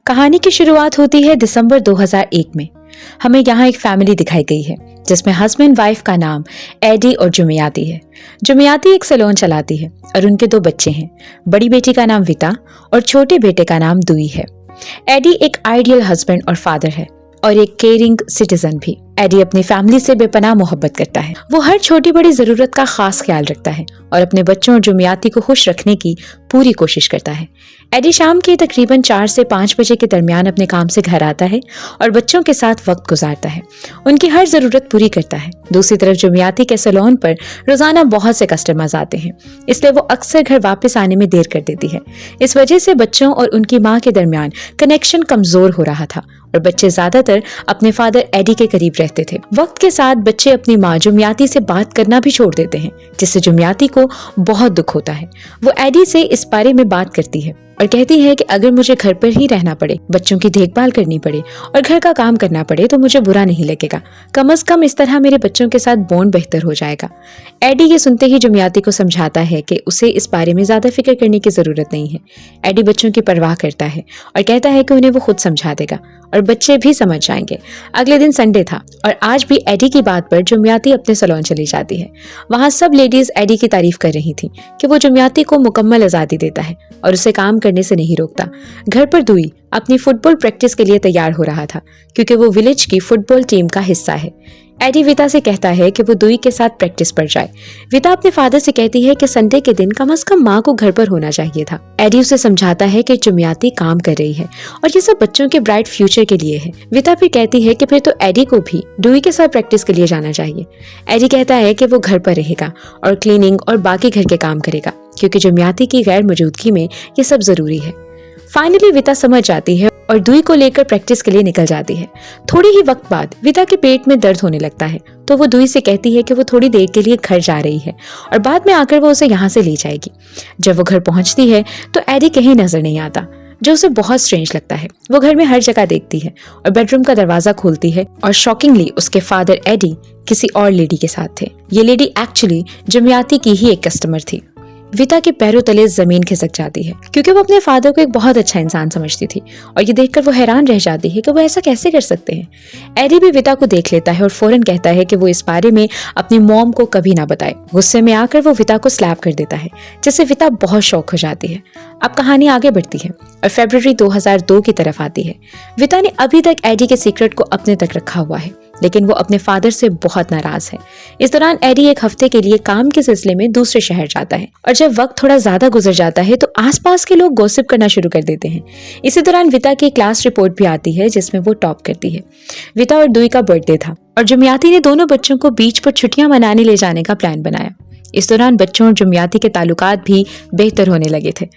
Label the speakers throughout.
Speaker 1: कहानी की शुरुआत होती है दिसंबर 2001 में। हमें यहाँ एक फैमिली दिखाई गई है जिसमें हस्बैंड वाइफ का नाम एडी और जुमियाती है। जुमियाती एक सैलून चलाती है और उनके 2 बच्चे हैं। बड़ी बेटी का नाम विता और छोटे बेटे का नाम दुई है। एडी एक आइडियल हस्बैंड और फादर है और एक केयरिंग सिटीजन भी। एडी अपनी फैमिली से बेपनाह मोहब्बत करता है। वो हर छोटी बड़ी जरूरत का खास ख्याल रखता है और अपने बच्चों और जुमियाती को खुश रखने की पूरी कोशिश करता है। एडी शाम के तकरीबन 4 से 5 बजे के दरमियान अपने काम से घर आता है और बच्चों के साथ वक्त गुजारता है, उनकी हर जरूरत पूरी करता है। दूसरी तरफ जुमियाती के सैलून पर रोजाना बहुत से कस्टमर्स आते हैं, इसलिए वो अक्सर घर वापस आने में देर कर देती है। इस वजह से बच्चों और उनकी माँ के दरमियान कनेक्शन कमजोर हो रहा था और बच्चे ज्यादातर अपने फादर एडी के करीब रहते थे। वक्त के साथ बच्चे अपनी माँ जुमियाती से बात करना भी छोड़ देते हैं, जिससे जुमियाती को बहुत दुख होता है। वो एडी से इस बारे में बात करती है और कहती है कि अगर मुझे घर पर ही रहना पड़े, बच्चों की देखभाल करनी पड़े और घर का काम करना पड़े तो मुझे बुरा नहीं लगेगा। कम से कम इस तरह मेरे बच्चों के साथ बॉन्ड बेहतर हो जाएगा। एडी ये सुनते ही जुमियाती को समझाता है कि उसे इस बारे में ज्यादा फिक्र करने की जरूरत नहीं है। एडी बच्चों की परवाह करता है और कहता है कि उन्हें वो खुद समझा देगा और बच्चे भी समझ जाएंगे। अगले दिन संडे था और आज भी एडी की बात पर जुमियाती अपने सैलून चली जाती है। वहां सब लेडीज एडी की तारीफ कर रही थी कि वो जुमियाती को मुकम्मल आजादी देता है और उसे काम करने से नहीं रोकता। घर पर दुई अपनी फुटबॉल प्रैक्टिस के लिए तैयार हो रहा था क्योंकि वो विलेज की फुटबॉल टीम का हिस्सा है। एडी विता से कहता है कि वो दुई के साथ प्रैक्टिस पर जाए। विता अपने फादर से कहती है कि संडे के दिन कम से कम माँ को घर पर होना चाहिए था। एडी उसे समझाता है कि जुमियाती काम कर रही है और ये सब बच्चों के ब्राइट फ्यूचर के लिए है। विता फिर कहती है कि फिर तो एडी को भी दुई के साथ प्रैक्टिस के लिए जाना चाहिए। एडी कहता है कि वो घर पर रहेगा और क्लीनिंग और बाकी घर के काम करेगा क्योंकि जुमियाती की गैर मौजूदगी में ये सब जरूरी है। फाइनली विता समझ जाती है और दुई को लेकर प्रैक्टिस के लिए निकल जाती है। थोड़ी ही वक्त बाद विता के पेट में दर्द होने लगता है तो वो दुई से कहती है कि वो थोड़ी देर के लिए घर जा रही है और बाद में आकर वो उसे यहाँ से ले जाएगी। जब वो घर पहुंचती है तो एडी कहीं नजर नहीं आता, जो उसे बहुत स्ट्रेंज लगता है। वो घर में हर जगह देखती है और बेडरूम का दरवाजा खोलती है और शॉकिंगली उसके फादर एडी किसी और लेडी के साथ थे। ये लेडी एक्चुअली जुमियाती की ही एक कस्टमर थी। विता के पैरों तले जमीन खिसक जाती है क्योंकि वो अपने फादर को एक बहुत अच्छा इंसान समझती थी और ये देखकर वो हैरान रह जाती है कि वो ऐसा कैसे कर सकते हैं। एडी भी विता को देख लेता है और फौरन कहता है कि वो इस बारे में अपनी मॉम को कभी ना बताए। गुस्से में आकर वो विता को स्लैप कर देता है जिससे विता बहुत शॉक हो जाती है। अब कहानी आगे बढ़ती है और फरवरी 2002 की तरफ आती है। विता ने अभी तक एडी के सीक्रेट को अपने तक रखा हुआ है, लेकिन वो अपने फादर से बहुत नाराज है। इस दौरान एडी एक हफ्ते के लिए काम के सिलसिले में दूसरे शहर जाता है और जब वक्त थोड़ा ज्यादा गुजर जाता है तो आसपास के लोग गॉसिप करना शुरू कर देते हैं। इसी दौरान विता की क्लास रिपोर्ट भी आती है जिसमें वो टॉप करती है। विता और दुई का बर्थडे था और जुमियाती ने दोनों बच्चों को बीच पर छुट्टियां मनाने ले जाने का प्लान बनाया। इस दौरान बच्चों और जुमियाती के ताल्लुकात भी बेहतर होने लगे थे।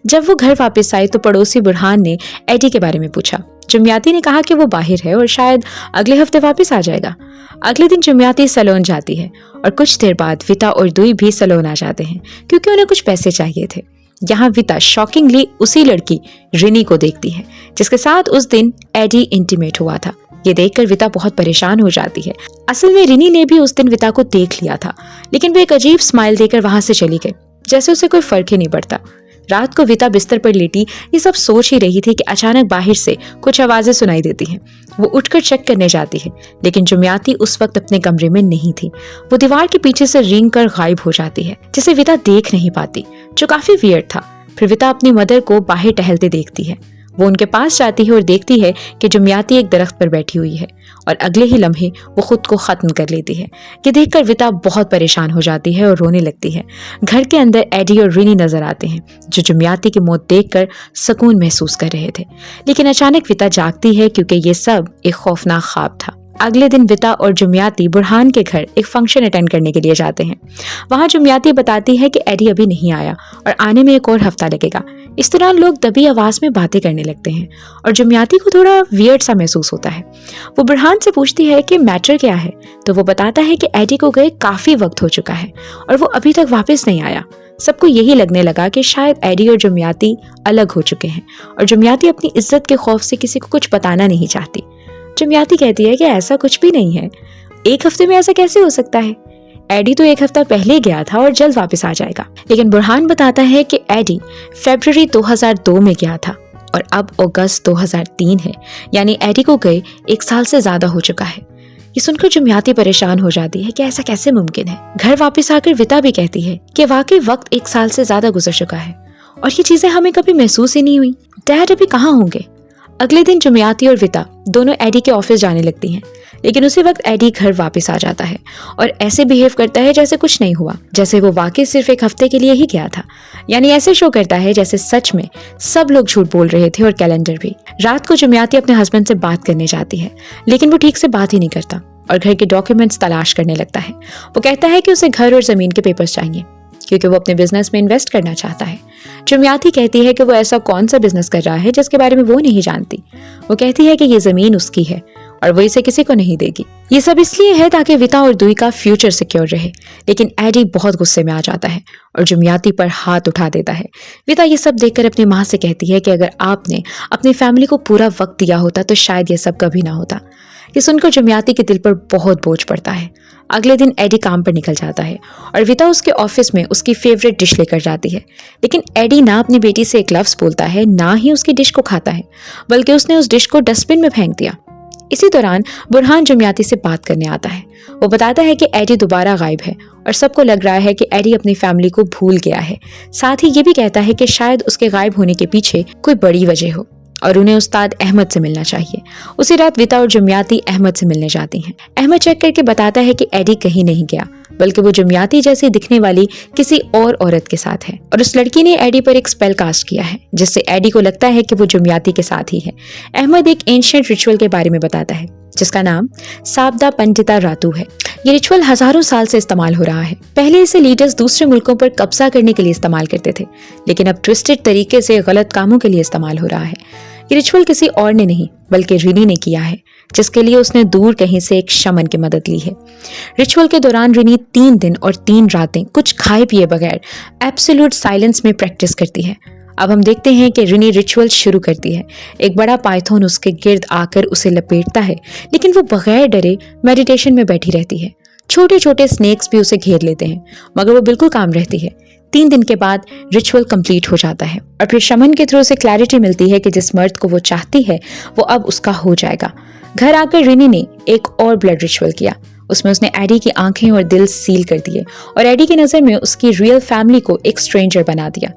Speaker 1: जब वो घर वापस आए तो पड़ोसी बुरहान ने एडी के बारे में पूछा। जुमियाती ने कहा कि वो बाहर है और शायद अगले हफ्ते वापस आ जाएगा। अगले दिन जुमियाती सैलून जाती है और कुछ देर बाद विता और दुई भी सैलून आ जाते हैं क्योंकि उन्हें कुछ पैसे चाहिए थे। यहाँ विता शॉकिंगली उसी लड़की रिनी को देखती है जिसके साथ उस दिन एडी इंटीमेट हुआ था। ये देखकर विता बहुत परेशान हो जाती है। असल में रिनी ने भी उस दिन विता को देख लिया था, लेकिन वो एक अजीब स्माइल देकर वहां से चली गई, जैसे उसे कोई फर्क ही नहीं पड़ता। रात को विता बिस्तर पर लेटी ये सब सोच ही रही थी कि अचानक बाहर से कुछ आवाजें सुनाई देती हैं। वो उठकर चेक करने जाती है, लेकिन जुमियाती उस वक्त अपने कमरे में नहीं थी। वो दीवार के पीछे से रेंग कर गायब हो जाती है, जिसे विता देख नहीं पाती, जो काफी वियर्ड था। फिर विता अपनी मदर को बाहर टहलते देखती है। वो उनके पास जाती है और देखती है कि जुमियाती एक दरख्त पर बैठी हुई है और अगले ही लम्हे वो खुद को खत्म कर लेती है। ये देखकर विता बहुत परेशान हो जाती है और रोने लगती है। घर के अंदर एडी और रिनी नजर आते हैं जो जुमियाती की मौत देखकर सुकून महसूस कर रहे थे, लेकिन अचानक विता जागती है क्योंकि ये सब एक खौफनाक ख्वाब था। अगले दिन विता और जुमियाती बुरहान के घर एक फंक्शन अटेंड करने के लिए जाते हैं। वहां जुमियाती बताती है कि एडी अभी नहीं आया और आने में एक और हफ्ता लगेगा। इस दौरान लोग दबी आवाज में बातें करने लगते हैं और जुमियाती को थोड़ा वियर्ड सा महसूस होता है। वो बुरहान से पूछती है कि मैटर क्या है, तो वो बताता है कि एडी को गए काफी वक्त हो चुका है और वो अभी तक वापस नहीं आया। सबको यही लगने लगा कि शायद एडी और जुमियाती अलग हो चुके हैं और जुमियाती अपनी इज्जत के खौफ से किसी को कुछ बताना नहीं चाहती। जुमियाती कहती है कि ऐसा कुछ भी नहीं है, एक हफ्ते में ऐसा कैसे हो सकता है? एडी तो एक हफ्ता पहले गया था और जल्द वापस आ जाएगा। लेकिन बुरहान बताता है कि एडी फरवरी 2002 में गया था और अब अगस्त 2003 है, यानी एडी को गए 1 साल से ज्यादा हो चुका है। ये सुनकर जुमियाती परेशान हो जाती है कि ऐसा कैसे मुमकिन है। घर वापस आकर विता भी कहती है कि वाकई वक्त 1 साल से ज्यादा गुजर चुका है और ये चीजें हमें कभी महसूस ही नहीं हुई। डैड अभी कहाँ होंगे? अगले दिन जुमियाती और विता दोनों एडी के ऑफिस जाने लगती हैं, लेकिन उसी वक्त एडी घर वापस आ जाता है और ऐसे बिहेव करता है जैसे कुछ नहीं हुआ, जैसे वो वाकई सिर्फ 1 हफ्ते के लिए ही गया था। यानी ऐसे शो करता है जैसे सच में सब लोग झूठ बोल रहे थे और कैलेंडर भी। रात को जुमियाती अपने हस्बैंड से बात करने जाती है, लेकिन वो ठीक से बात ही नहीं करता और घर के डॉक्यूमेंट्स तलाश करने लगता है। वो कहता है कि उसे घर और जमीन के पेपर्स चाहिए क्योंकि वो अपने बिजनेस में इन्वेस्ट करना चाहता है। जुमियाती कहती है कि वो ऐसा कौन सा बिजनेस कर रहा है जिसके बारे में वो नहीं जानती। वो कहती है कि ये जमीन उसकी है और वो इसे किसी को नहीं देगी। ये सब इसलिए है ताकि विता और दुई का फ्यूचर सिक्योर रहे। लेकिन एडी बहुत गुस्से में आ जाता है और जुमियाती पर हाथ उठा देता है। विता ये सब देखकर अपनी माँ से कहती है कि अगर आपने अपनी फैमिली को पूरा वक्त दिया होता तो शायद ये सब कभी ना होता। ये सुनकर जुमियाती के दिल पर बहुत बोझ पड़ता है। अगले दिन एडी काम पर निकल जाता है और विता उसके ऑफिस में उसकी फेवरेट डिश लेकर जाती है। लेकिन एडी ना अपनी बेटी से एक लफ्ज बोलता है, ना ही उसकी डिश को खाता है, बल्कि उसने उस डिश को डस्टबिन में फेंक दिया। इसी दौरान बुरहान जुमियाती से बात करने आता है। वो बताता है कि एडी दोबारा गायब है और सबको लग रहा है कि एडी अपनी फैमिली को भूल गया है। साथ ही ये भी कहता है कि शायद उसके गायब होने के पीछे कोई बड़ी वजह हो और उन्हें उस्ताद अहमद से मिलना चाहिए। उसी रात विता और जुमियाती अहमद से मिलने जाती हैं। अहमद चेक करके बताता है कि एडी कहीं नहीं गया, बल्कि वो जुमियाती जैसी दिखने वाली किसी और औरत के साथ है और उस लड़की ने एडी पर एक स्पेल कास्ट किया है जिससे एडी को लगता है कि वो जुमियाती के साथ ही है। अहमद एक एंशिएंट रिचुअल के बारे में बताता है जिसका नाम साबदा पंडिता रातू है। ये रिचुअल हजारों साल से इस्तेमाल हो रहा है। पहले इसे लीडर्स दूसरे मुल्कों पर कब्जा करने के लिए इस्तेमाल करते थे, लेकिन अब ट्विस्टेड तरीके से गलत कामों के लिए इस्तेमाल हो रहा है। ये रिचुअल किसी और ने नहीं बल्कि रिनी ने किया है, जिसके लिए उसने दूर कहीं से एक शमन की मदद ली है। रिचुअल के दौरान रिनी 3 दिन और 3 रातें कुछ खाए पिए बगैर एब्सोल्यूट साइलेंस में प्रैक्टिस करती है। अब हम देखते हैं कि रिनी रिचुअल शुरू करती है। एक बड़ा पाइथन उसके गिर्द आकर उसे लपेटता है, लेकिन वो बगैर डरे मेडिटेशन में बैठी रहती है। छोटे छोटे स्नेक्स भी उसे घेर लेते हैं, मगर वो बिल्कुल काम रहती है। 3 दिन के बाद रिचुअल कंप्लीट हो जाता है और फिर शमन के थ्रू उसे क्लैरिटी मिलती है कि जिस मर्द को वो चाहती है वो अब उसका हो जाएगा। घर आकर रिनी ने एक और ब्लड रिचुअल किया। उसमें उसने एडी की आंखें और दिल सील कर दिए और एडी की नजर में उसकी रियल फैमिली को एक स्ट्रेंजर बना दिया।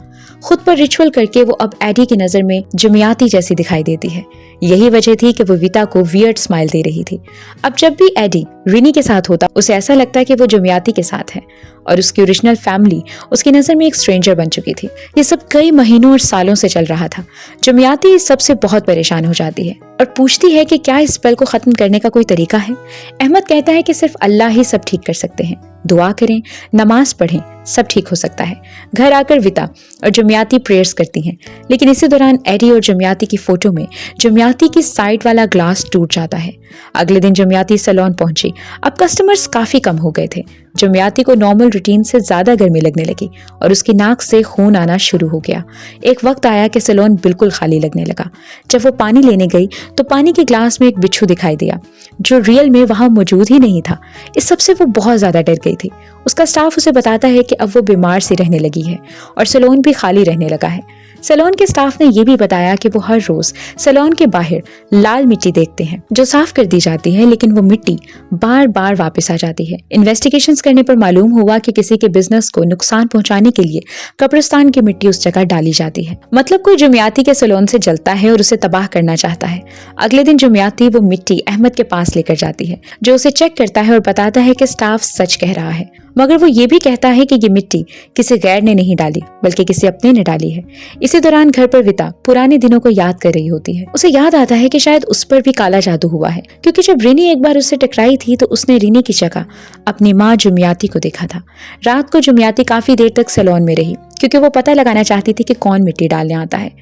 Speaker 1: खुद पर रिचुअल करके वो अब एडी की नजर में जुमियाती जैसी दिखाई देती है। यही वजह थी कि वो विता को वियर्ड स्माइल दे रही थी। अब जब भी एडी रिनी के साथ होता उसे ऐसा लगता है कि वो जुमियाती के साथ है और उसकी ओरिजिनल फैमिली उसकी नजर में एक स्ट्रेंजर बन चुकी थी। ये सब कई महीनों और सालों से चल रहा था। जुमियाती इस सबसे बहुत परेशान हो जाती है और पूछती है कि क्या इस स्पेल को खत्म करने का कोई तरीका है। अहमद कहता है कि सिर्फ अल्लाह ही सब ठीक कर सकते हैं। दुआ करें, नमाज पढ़ें, सब ठीक हो सकता है। घर आकर विता और जुमियाती प्रेयर्स करती हैं, लेकिन इसी दौरान एडी और जुमियाती की फोटो में जुमियाती की साइड वाला ग्लास टूट जाता है। अगले दिन जुमियाती सैलून पहुंची। अब कस्टमर्स काफी कम हो गए थे। जुमियाती को नॉर्मल रूटीन से ज्यादा गर्मी लगने लगी और उसकी नाक से खून आना शुरू हो गया। एक वक्त आया कि सैलून बिल्कुल खाली लगने लगा। जब वो पानी लेने गई तो पानी के ग्लास में एक बिच्छू दिखाई दिया जो रियल में वहां मौजूद ही नहीं था। इस सबसे वो बहुत ज्यादा डर गई थी। उसका स्टाफ उसे बताता है कि अब वो बीमार सी रहने लगी है और सैलून भी खाली रहने लगा है। सैलून के स्टाफ ने यह भी बताया कि वो हर रोज सैलून के बाहर लाल मिट्टी देखते हैं जो साफ कर दी जाती है, लेकिन वो मिट्टी बार बार वापस आ जाती है। इन्वेस्टिगेशंस करने पर मालूम हुआ कि किसी के बिजनेस को नुकसान पहुंचाने के लिए कब्रिस्तान की मिट्टी उस जगह डाली जाती है। मतलब कोई जुमियाती के सैलून से जलता है और उसे तबाह करना चाहता है। अगले दिन जुमियाती वो मिट्टी अहमद के पास लेकर जाती है, जो उसे चेक करता है और बताता है कि स्टाफ सच कह रहा है, मगर वो ये भी कहता है कि ये मिट्टी किसी गैर ने नहीं डाली बल्कि किसी अपने ने डाली है। इसी दौरान घर पर विता पुराने दिनों को याद कर रही होती है। उसे याद आता है कि शायद उस पर भी काला जादू हुआ है, क्योंकि जब रिनी एक बार उससे टकराई थी तो उसने रिनी की जगह अपनी माँ जुमियाती को देखा था। रात को जुमियाती काफी देर तक सैलून में रही क्योंकि वो पता लगाना चाहती थी कि कौन मिट्टी डालने आता है।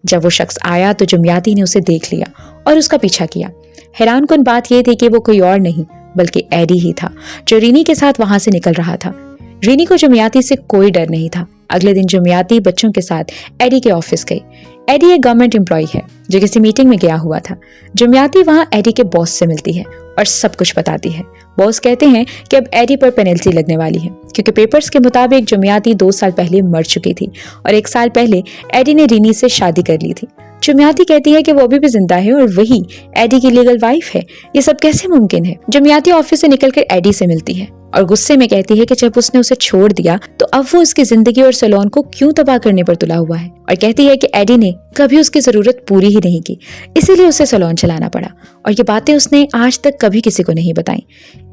Speaker 1: जब वो शख्स आया तो जुमियाती ने उसे देख लिया और उसका पीछा किया। हैरानकुन बात यह थी कि वो कोई और नहीं बल्कि एडी ही था, जो रिनी के साथ वहां से निकल रहा था। रिनी को जुमियाती से कोई डर नहीं था। अगले दिन जुमियाती बच्चों के साथ एडी के ऑफिस गई। एडी एक गवर्नमेंट एम्प्लॉय है जो किसी मीटिंग में गया हुआ था। जुमियाती वहां एडी के बॉस से मिलती है और सब कुछ बताती है। बॉस कहते हैं कि अब एडी पर पेनल्टी लगने वाली है, क्योंकि पेपर्स के मुताबिक जुमियाती 2 साल पहले मर चुकी थी और 1 साल पहले एडी ने रिनी से शादी कर ली थी। जुमियाती कहती है कि वो अभी भी जिंदा है और वही एडी की लीगल वाइफ है। ये सब कैसे मुमकिन है? जुमियाती ऑफिस से निकलकर एडी से मिलती है और गुस्से में कहती है कि जब उसने उसे छोड़ दिया तो अब वो उसकी जिंदगी और सैलून को क्यों तबाह करने पर तुला हुआ है, और कहती है कि एडी ने कभी उसकी जरूरत पूरी ही नहीं की, इसीलिए उसे सैलून चलाना पड़ा और ये बातें उसने आज तक कभी किसी को नहीं बताई।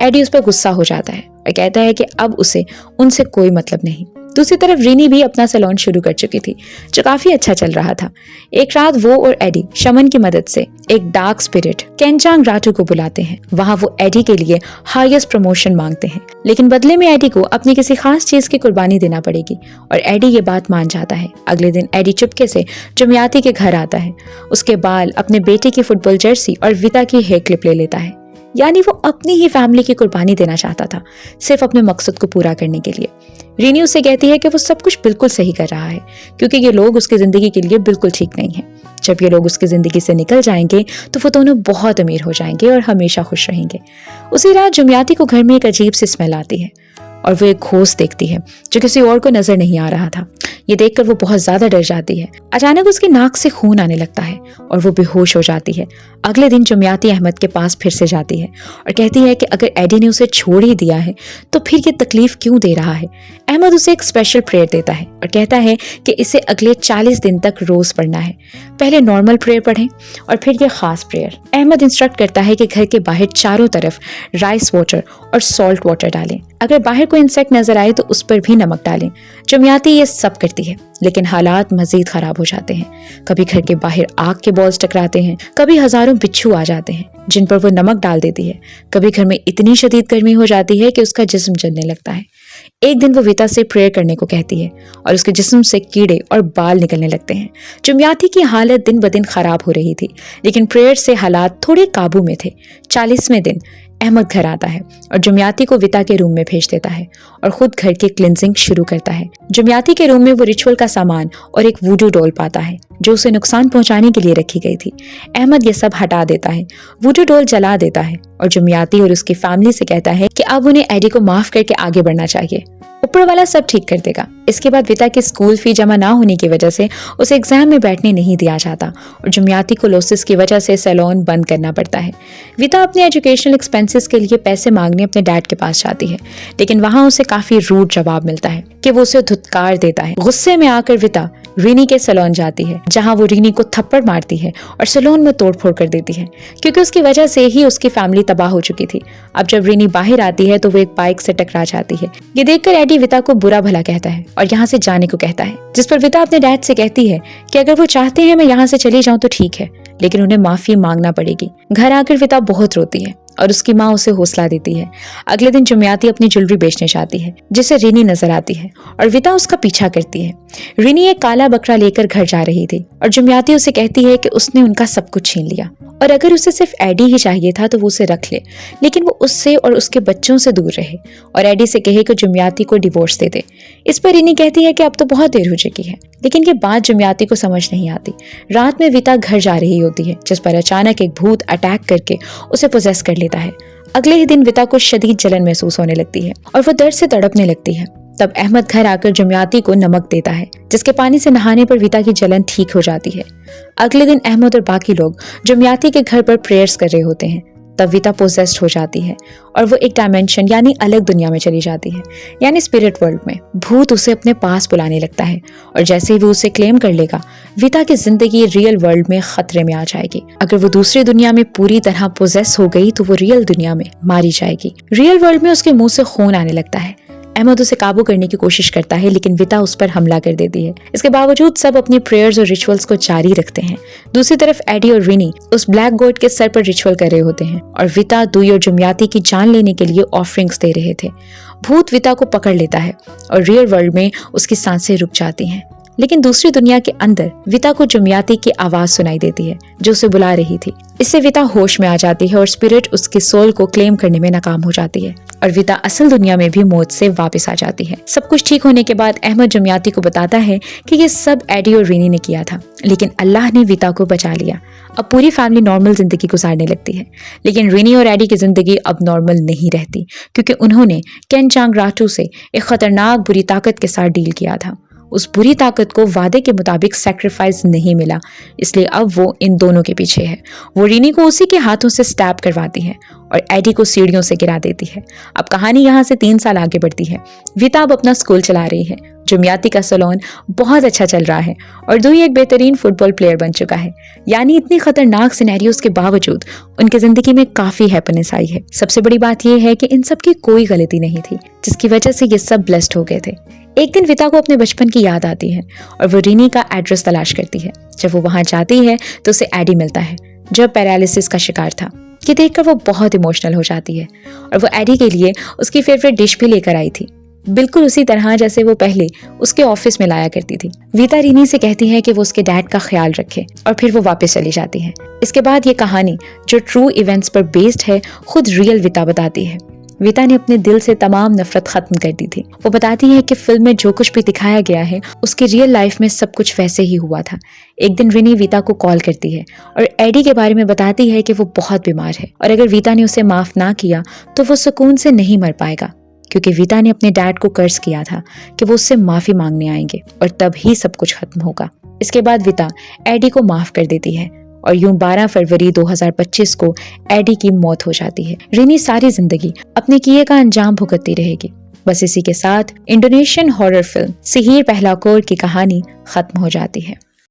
Speaker 1: एडी उस पर गुस्सा हो जाता है और कहता है कि अब उसे उनसे कोई मतलब नहीं। दूसरी तरफ रीनी भी अपना सैलून शुरू कर चुकी थी जो काफी अच्छा चल रहा था। एक रात वो और एडी शमन की मदद से एक डार्क स्पिरिट केनचांग राटू को बुलाते हैं। वहाँ वो एडी के लिए हाईएस्ट प्रमोशन मांगते हैं, लेकिन बदले में एडी को अपनी किसी खास चीज की कुर्बानी देना पड़ेगी और एडी ये बात मान जाता है। अगले दिन एडी चुपके से जुमियाती के घर आता है, उसके बाल, अपने बेटे की फुटबॉल जर्सी और विता की हेयर क्लिप ले लेता है। यानी वो अपनी ही फैमिली की कुर्बानी देना चाहता था, सिर्फ अपने मकसद को पूरा करने के लिए। रीनी उसे कहती है कि वो सब कुछ बिल्कुल सही कर रहा है क्योंकि ये लोग उसकी जिंदगी के लिए बिल्कुल ठीक नहीं है। जब ये लोग उसकी जिंदगी से निकल जाएंगे तो वो दोनों बहुत अमीर हो जाएंगे और हमेशा खुश रहेंगे। उसी रात जुमियाती को घर में एक अजीब सी स्मेल आती है और वो एक घोस्ट देखती है जो किसी और को नजर नहीं आ रहा था। ये देखकर वो बहुत ज्यादा डर जाती है। अचानक उसकी नाक से खून आने लगता है और वो बेहोश हो जाती है। अगले दिन जुमियाती अहमद के पास फिर से जाती है और कहती है कि अगर एडी ने उसे छोड़ ही दिया है तो फिर ये तकलीफ क्यों दे रहा है। अहमद उसे एक स्पेशल प्रेयर देता है और कहता है कि इसे अगले 40 दिन तक रोज पढ़ना है। पहले नॉर्मल प्रेयर पढ़ें और फिर ये खास प्रेयर। अहमद इंस्ट्रक्ट करता है कि घर के बाहर चारों तरफ राइस वाटर और सॉल्ट वाटर डालें। अगर बाहर कोई इंसेक्ट नजर आए तो उस पर भी नमक डालें। जुमियाती ये सब करती है, लेकिन हालात मजीद खराब हो जाते हैं। कभी घर के बाहर आग के बॉल्स टकराते हैं, कभी हजारों बिच्छू आ जाते हैं जिन पर वो नमक डाल देती है। कभी घर में इतनी शदीद गर्मी हो जाती है कि उसका जिस्म जलने लगता है। एक दिन वो विता से प्रेयर करने को कहती है और उसके जिस्म से कीड़े और बाल निकलने लगते हैं। जुमियाती की हालत दिन ब दिन खराब हो रही थी, लेकिन प्रेयर से हालात थोड़े काबू में थे। 40वें दिन अहमद घर आता है और जुमियाती को विता के रूम में भेज देता है और खुद घर की क्लिनजिंग शुरू करता है। जुमियाती के रूम में वो रिचुअल का सामान और एक वूडू डॉल पाता है जो उसे नुकसान पहुंचाने के लिए रखी गई थी। अहमद ये सब हटा देता है, वूडू डॉल जला देता है और जुमियाती और उसकी फैमिली से कहता है कि अब उन्हें एडी को माफ करके आगे बढ़ना चाहिए। ऊपर वाला सब ठीक कर देगा। इसके बाद विता की स्कूल फी जमा ना होने की वजह से उसे एग्जाम में बैठने नहीं दिया जाता और जुमियाती को लोसिस की वजह से सैलून बंद करना पड़ता है। विता अपने एजुकेशनल एक्सपेंसेस के लिए पैसे मांगने अपने डैड के पास जाती है, लेकिन वहां उसे काफी रूड जवाब मिलता है कि वो उसे धुतकार देता है। गुस्से में आकर विता रीनी के सैलून जाती है जहां वो रीनी को थप्पड़ मारती है और सैलून में तोड़फोड़ कर देती है क्योंकि उसकी वजह से ही उसकी फैमिली तबाह हो चुकी थी। अब जब रीनी बाहर आती है तो वो एक बाइक से टकरा जाती है। ये देखकर एडी विता को बुरा भला कहता है और यहाँ से जाने को कहता है, जिस पर विता अपने डैड से कहती है कि अगर वो चाहते हैं मैं यहाँ से चली जाऊँ तो ठीक है, लेकिन उन्हें माफी मांगना पड़ेगी। घर आकर विता बहुत रोती है और उसकी माँ उसे हौसला देती है। अगले दिन जुमियाती अपनी ज्वेलरी बेचने जाती है जिसे रीनी नजर आती है और विता उसका पीछा करती है। रीनी एक काला बकरा लेकर घर जा रही थी और जुमियाती उसे कहती है कि उसने उनका सब कुछ छीन लिया और अगर उसे सिर्फ एडी ही चाहिए था तो वो उसे रख ले, लेकिन वो उससे और उसके बच्चों से दूर रहे और एडी से कहे कि जुमियाती को डिवोर्स दे दे। इस पर रीनी कहती है कि अब तो बहुत देर हो चुकी है, लेकिन ये बात जुमियाती को समझ नहीं आती। रात में विता घर जा रही होती है जिस पर अचानक एक भूत अटैक करके उसे पोजेस कर लेता है। अगले ही दिन विता को शदीद जलन महसूस होने लगती है और वो दर्द से तड़पने लगती है। तब अहमद घर आकर जुमियाती को नमक देता है जिसके पानी से नहाने पर विता की जलन ठीक हो जाती है। अगले दिन अहमद और बाकी लोग जुमियाती के घर पर प्रेयर्स कर रहे होते हैं। तब विता पोजेस्ड हो जाती है और वो एक डायमेंशन यानी अलग दुनिया में चली जाती है, यानी स्पिरिट वर्ल्ड में। भूत उसे अपने पास बुलाने लगता है और जैसे ही वो उसे क्लेम कर लेगा विता की जिंदगी रियल वर्ल्ड में खतरे में आ जाएगी। अगर वो दूसरी दुनिया में पूरी तरह पोजेस हो गई तो वो रियल दुनिया में मारी जाएगी। रियल वर्ल्ड में उसके मुंह से खून आने लगता है। अहमद उसे काबू करने की कोशिश करता है लेकिन विता उस पर हमला कर देती है। इसके बावजूद सब अपनी प्रेयर्स और रिचुअल्स को जारी रखते हैं। दूसरी तरफ एडी और रीनी उस ब्लैक गॉड के सर पर रिचुअल कर रहे होते हैं और विता, दुई और जुमियाती की जान लेने के लिए ऑफरिंग्स दे रहे थे। भूत विता को पकड़ लेता है और रियल वर्ल्ड में उसकी सांसें रुक जाती हैं, लेकिन दूसरी दुनिया के अंदर विता को जुमियाती की आवाज सुनाई देती है जो उसे बुला रही थी। इससे विता होश में आ जाती है और स्पिरिट उसकी सोल को क्लेम करने में नाकाम हो जाती है और विता असल दुनिया में भी मौत से वापस आ जाती है। सब कुछ ठीक होने के बाद अहमद जुमियाती को बताता है कि ये सब एडी और रीनी ने किया था, लेकिन अल्लाह ने विता को बचा लिया। अब पूरी फैमिली नॉर्मल जिंदगी गुजारने लगती है, लेकिन रीनी और एडी की जिंदगी अब नॉर्मल नहीं रहती क्योंकि उन्होंने केनचांग राटू से एक खतरनाक बुरी ताकत के साथ डील किया था। उस बुरी ताकत को वादे के मुताबिक सैक्रिफाइस नहीं मिला, इसलिए अब वो इन दोनों के पीछे है। वो रीनी को उसी के हाथों से स्टैब करवाती है और एडी को सीढ़ियों से गिरा देती है। अब कहानी यहाँ से 3 साल आगे बढ़ती है। वीता अब अपना स्कूल चला रही है, जुमियाती का सैलून बहुत अच्छा चल रहा है और दूई एक बेहतरीन फुटबॉल प्लेयर बन चुका है। यानी इतनी खतरनाक सिनेरियोस के बावजूद उनकी जिंदगी में काफी हैप्पीनेस आई है। सबसे बड़ी बात यह है कि इन सब की कोई गलती नहीं थी, जिसकी वजह से ये सब ब्लेस्ड हो गए थे। एक दिन वीता को अपने बचपन की याद आती है और वो रीनी का एड्रेस तलाश करती है। जब वो वहां जाती है तो उसे एडी मिलता है, जो पैरालिसिस का शिकार था। ये देखकर वो बहुत इमोशनल हो जाती है और वो एडी के लिए उसकी फेवरेट डिश भी लेकर आई थी, बिल्कुल उसी तरह जैसे वो पहले उसके ऑफिस में लाया करती थी। वीता रीनी से कहती है कि वो उसके डैड का ख्याल रखे और फिर वो वापस चली जाती है। इसके बाद ये कहानी जो ट्रू इवेंट्स पर बेस्ड है खुद रियल वीता बताती है। वीता ने अपने दिल से तमाम नफरत खत्म कर दी थी। वो बताती है कि फिल्म में जो कुछ भी दिखाया गया है उसकी रियल लाइफ में सब कुछ वैसे ही हुआ था। एक दिन रिनी वीता को कॉल करती है और एडी के बारे में बताती है कि वो बहुत बीमार है और अगर वीता ने उसे माफ ना किया तो वो सुकून से नहीं मर पाएगा, क्योंकि वीता ने अपने डैड को कर्ज किया था कि वो उससे माफी मांगने आएंगे और तब ही सब कुछ खत्म होगा। इसके बाद वीता एडी को माफ कर देती है और यूं 12 फरवरी 2025 को एडी की मौत हो जाती है। रिनी सारी जिंदगी अपने किए का अंजाम भुगतती रहेगी। बस इसी के साथ इंडोनेशियन हॉरर फिल्म सिहिर पहलाकोर की कहानी खत्म हो जाती है।